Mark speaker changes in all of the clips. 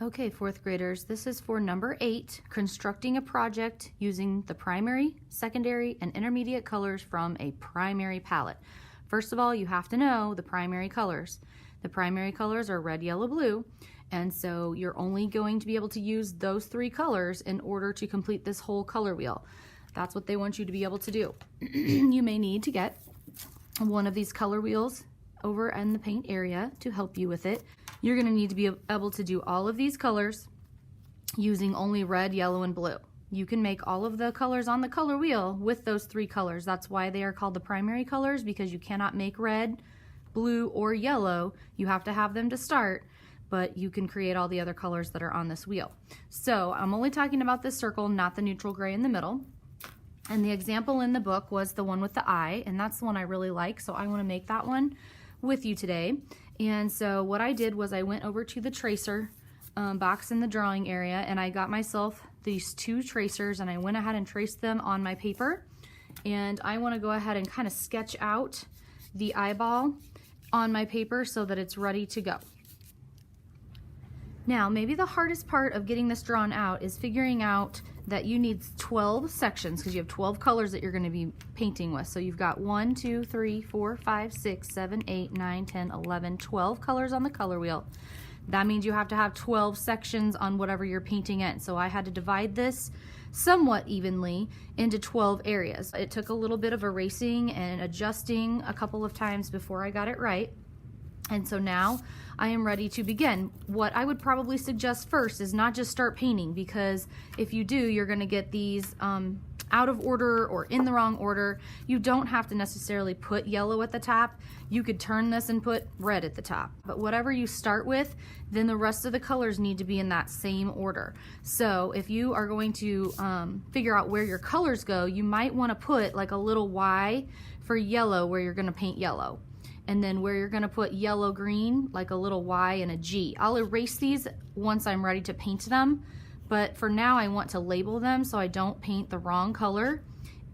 Speaker 1: Okay, fourth graders, this is for number 8, constructing a project using the primary, secondary, and intermediate colors from a primary palette. First of all, you have to know the primary colors. The primary colors are red, yellow, blue, and so you're only going to be able to use those 3 colors in order to complete this whole color wheel. That's what they want you to be able to do. You may need to get one of these color wheels over in the paint area to help you with it. You're going to need to be able to do all of these colors using only red, yellow, and blue. You can make all of the colors on the color wheel with those 3 colors. That's why they are called the primary colors, because you cannot make red, blue, or yellow. You have to have them to start, but you can create all the other colors that are on this wheel. So I'm only talking about this circle, not the neutral gray in the middle. And the example in the book was the one with the eye, and that's the one I really like, so I want to make that one with you today. And so what I did was I went over to the tracer box in the drawing area, and I got myself these 2 tracers, and I went ahead and traced them on my paper. And I want to go ahead and kind of sketch out the eyeball on my paper so that it's ready to go. Now, maybe the hardest part of getting this drawn out is figuring out that you need 12 sections, because you have 12 colors that you're going to be painting with. So you've got 1, 2, 3, 4, 5, 6, 7, 8, 9, 10, 11, 12 colors on the color wheel. That means you have to have 12 sections on whatever you're painting in. So I had to divide this somewhat evenly into 12 areas. It took a little bit of erasing and adjusting a couple of times before I got it right. And so now I am ready to begin. What I would probably suggest first is not just start painting, because if you do, you're going to get these out of order or in the wrong order. You don't have to necessarily put yellow at the top. You could turn this and put red at the top. But whatever you start with, then the rest of the colors need to be in that same order. So if you are going to figure out where your colors go, you might want to put like a little Y for yellow where you're going to paint yellow. And then where you're going to put yellow green, like a little Y and a G. I'll erase these once I'm ready to paint them, but for now I want to label them so I don't paint the wrong color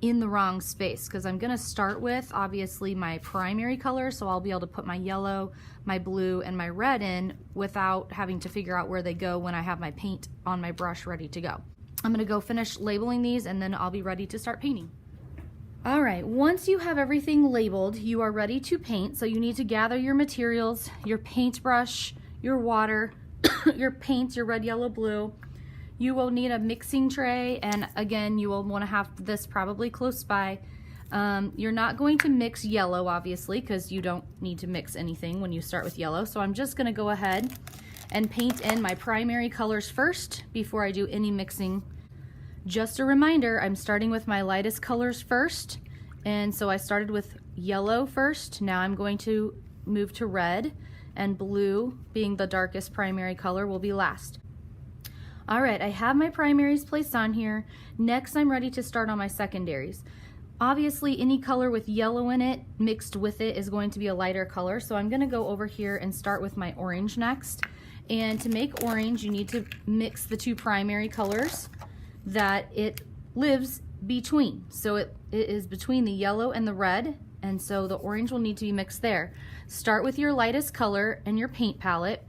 Speaker 1: in the wrong space, because I'm going to start with obviously my primary color, so I'll be able to put my yellow, my blue, and my red in without having to figure out where they go when I have my paint on my brush ready to go. I'm going to go finish labeling these, and then I'll be ready to start painting. All right, once you have everything labeled, you are ready to paint. So you need to gather your materials, your paintbrush, your water, your paints, your red, yellow, blue. You will need a mixing tray, and again, you will want to have this probably close by. You're not going to mix yellow, obviously, because you don't need to mix anything when you start with yellow. So I'm just going to go ahead and paint in my primary colors first before I do any mixing. Just a reminder, I'm starting with my lightest colors first, and so I started with yellow first. Now I'm going to move to red, and blue, being the darkest primary color, will be last. All right, I have my primaries placed on here. Next, I'm ready to start on my secondaries. Obviously, any color with yellow in it mixed with it is going to be a lighter color, so I'm going to go over here and start with my orange next. And to make orange, you need to mix the 2 primary colors that it lives between. So it is between the yellow and the red, and so the orange will need to be mixed there. Start with your lightest color and your paint palette.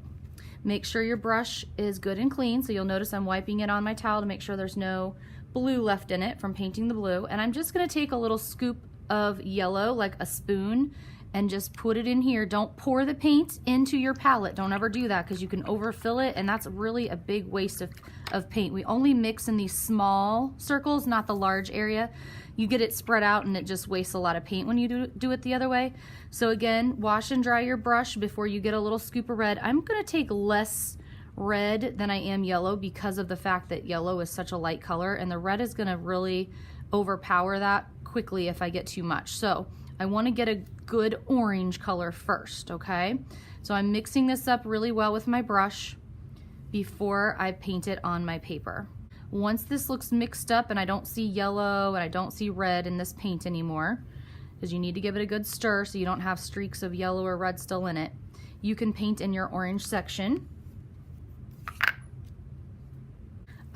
Speaker 1: Make sure your brush is good and clean, so you'll notice I'm wiping it on my towel to make sure there's no blue left in it from painting the blue. And I'm just going to take a little scoop of yellow, like a spoon, and just put it in here. Don't pour the paint into your palette. Don't ever do that, because you can overfill it, and that's really a big waste of paint. We only mix in these small circles, not the large area. You get it spread out and it just wastes a lot of paint when you do it the other way. So again, wash and dry your brush before you get a little scoop of red. I'm going to take less red than I am yellow because of the fact that yellow is such a light color, and the red is going to really overpower that quickly if I get too much. So I want to get a good orange color first, okay? So I'm mixing this up really well with my brush before I paint it on my paper. Once this looks mixed up and I don't see yellow and I don't see red in this paint anymore, because you need to give it a good stir so you don't have streaks of yellow or red still in it, you can paint in your orange section.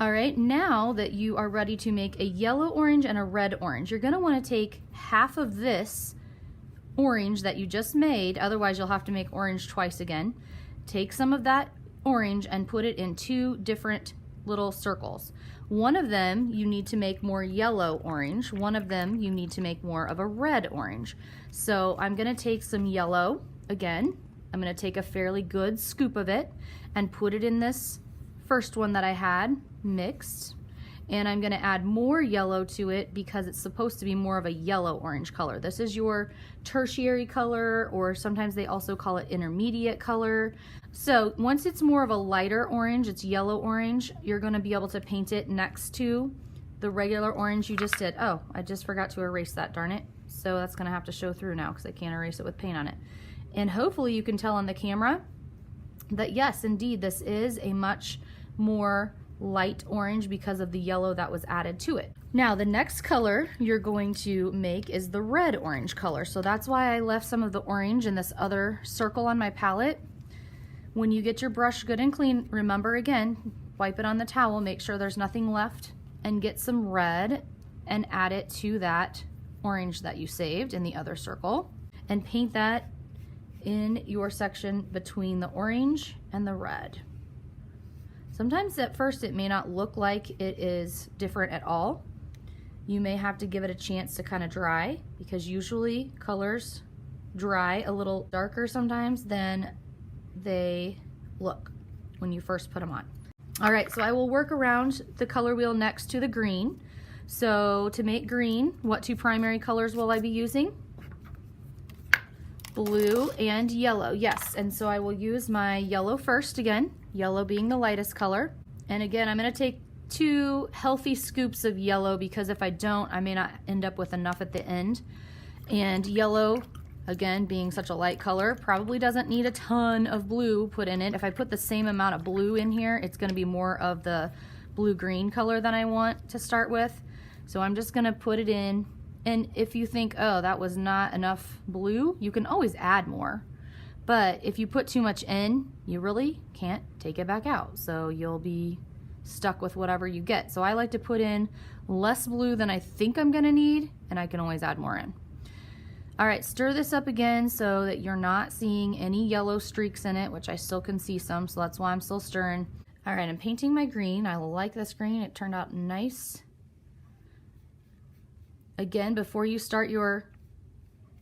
Speaker 1: All right, now that you are ready to make a yellow orange and a red orange, you're gonna wanna take half of this orange that you just made, otherwise you'll have to make orange twice again. Take some of that orange and put it in 2 different little circles. One of them you need to make more yellow orange. One of them you need to make more of a red orange. So I'm gonna take some yellow again. I'm gonna take a fairly good scoop of it and put it in this first one that I had mixed. And I'm gonna add more yellow to it because it's supposed to be more of a yellow orange color. This is your tertiary color, or sometimes they also call it intermediate color. So once it's more of a lighter orange, it's yellow orange, you're gonna be able to paint it next to the regular orange you just did. Oh, I just forgot to erase that, darn it. So that's gonna have to show through now because I can't erase it with paint on it. And hopefully you can tell on the camera that yes, indeed, this is a much more light orange because of the yellow that was added to it. Now the next color you're going to make is the red orange color. So that's why I left some of the orange in this other circle on my palette. When you get your brush good and clean, remember again, wipe it on the towel, make sure there's nothing left, and get some red and add it to that orange that you saved in the other circle, and paint that in your section between the orange and the red. Sometimes at first it may not look like it is different at all. You may have to give it a chance to kind of dry, because usually colors dry a little darker sometimes than they look when you first put them on. All right, so I will work around the color wheel next to the green. So to make green, what 2 primary colors will I be using? Blue and yellow, yes. And so I will use my yellow first again, yellow being the lightest color. And again, I'm gonna take 2 healthy scoops of yellow, because if I don't, I may not end up with enough at the end. And yellow, again, being such a light color, probably doesn't need a ton of blue put in it. If I put the same amount of blue in here, it's gonna be more of the blue-green color than I want to start with. So I'm just gonna put it in. And if you think, oh, that was not enough blue, you can always add more. But if you put too much in, you really can't take it back out. So you'll be stuck with whatever you get. So I like to put in less blue than I think I'm gonna need, and I can always add more in. All right, stir this up again so that you're not seeing any yellow streaks in it, which I still can see some, so that's why I'm still stirring. All right, I'm painting my green. I like this green, it turned out nice. Again, before you start your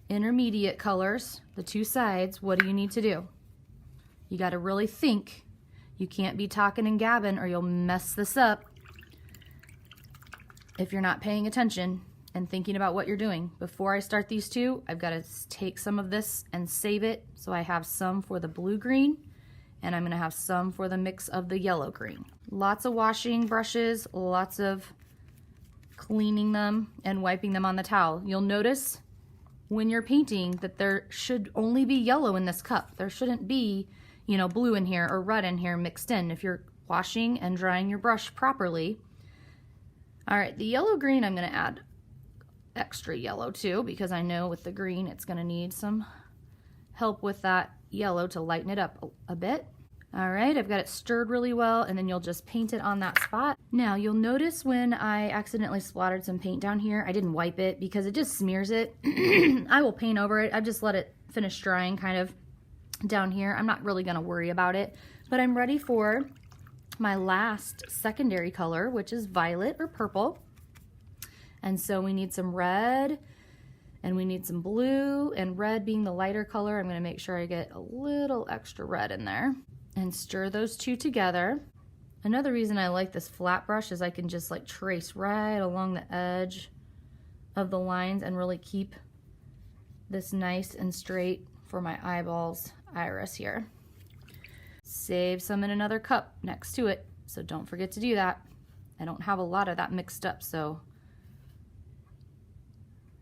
Speaker 1: intermediate colors, the 2 sides, what do you need to do? You got to really think. You can't be talking and gabbing or you'll mess this up if you're not paying attention and thinking about what you're doing. Before I start these 2, I've got to take some of this and save it, so I have some for the blue-green, and I'm going to have some for the mix of the yellow-green. Lots of washing brushes, lots of cleaning them and wiping them on the towel. You'll notice when you're painting that there should only be yellow in this cup. There shouldn't be, you know, blue in here or red in here mixed in if you're washing and drying your brush properly. All right, the yellow-green, I'm going to add extra yellow too, because I know with the green it's going to need some help with that yellow to lighten it up a bit. All right, I've got it stirred really well, and then you'll just paint it on that spot. Now, you'll notice when I accidentally splattered some paint down here, I didn't wipe it because it just smears it. I will paint over it. I've just let it finish drying kind of down here. I'm not really gonna worry about it, but I'm ready for my last secondary color, which is violet or purple. And so we need some red, and we need some blue, and red being the lighter color, I'm gonna make sure I get a little extra red in there. And stir those 2 together. Another reason I like this flat brush is I can just like trace right along the edge of the lines and really keep this nice and straight for my eyeballs iris here. Save some in another cup next to it, so don't forget to do that. I don't have a lot of that mixed up, so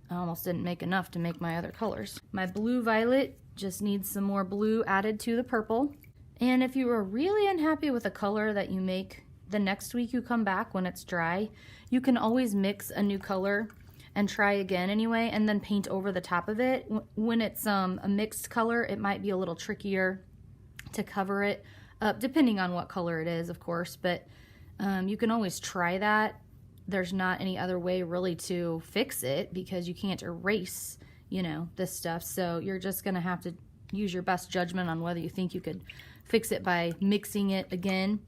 Speaker 1: I almost didn't make enough to make my other colors. My blue-violet just needs some more blue added to the purple. And if you are really unhappy with a color that you make the next week you come back when it's dry, you can always mix a new color and try again anyway, and then paint over the top of it. When it's a mixed color, it might be a little trickier to cover it up, depending on what color it is, of course, but you can always try that. There's not any other way really to fix it because you can't erase, you know, this stuff. So you're just gonna have to use your best judgment on whether you think you could fix it by mixing it again.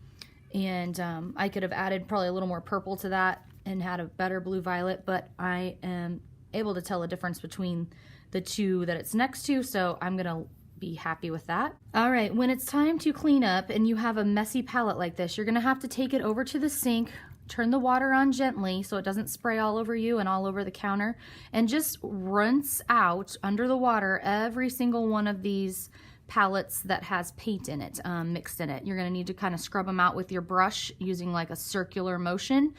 Speaker 1: And I could have added probably a little more purple to that and had a better blue-violet, but I am able to tell the difference between the two that it's next to, so I'm gonna be happy with that. All right, when it's time to clean up and you have a messy palette like this, you're gonna have to take it over to the sink, turn the water on gently so it doesn't spray all over you and all over the counter, and just rinse out under the water every single one of these palettes that has paint in it, mixed in it. You're gonna need to kind of scrub them out with your brush using like a circular motion.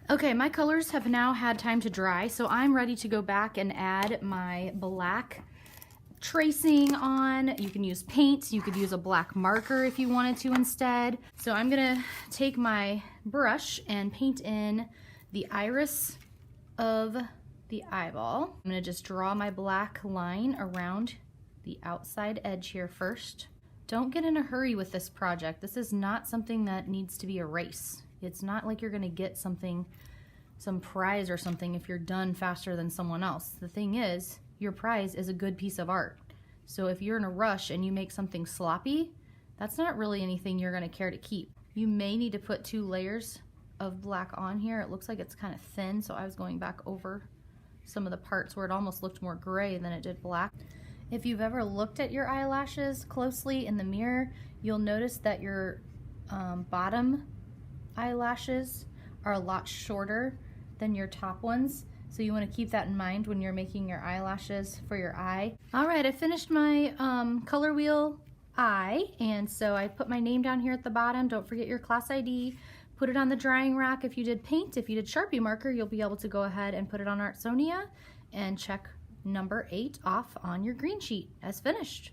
Speaker 1: Okay, my colors have now had time to dry, so I'm ready to go back and add my black tracing on. You can use paint, you could use a black marker if you wanted to instead. So I'm gonna take my brush and paint in the iris of the eyeball. I'm gonna just draw my black line around the outside edge here first. Don't get in a hurry with this project. This is not something that needs to be a race. It's not like you're gonna get something, some prize or something if you're done faster than someone else. The thing is, your prize is a good piece of art. So if you're in a rush and you make something sloppy, that's not really anything you're gonna care to keep. You may need to put 2 layers of black on here. It looks like it's kind of thin, so I was going back over some of the parts where it almost looked more gray than it did black. If you've ever looked at your eyelashes closely in the mirror, you'll notice that your bottom eyelashes are a lot shorter than your top ones. So you want to keep that in mind when you're making your eyelashes for your eye. All right, I finished my color wheel eye, and so I put my name down here at the bottom. Don't forget your class ID. Put it on the drying rack. If you did paint, if you did Sharpie marker, you'll be able to go ahead and put it on Artsonia and check number 8 off on your green sheet as finished.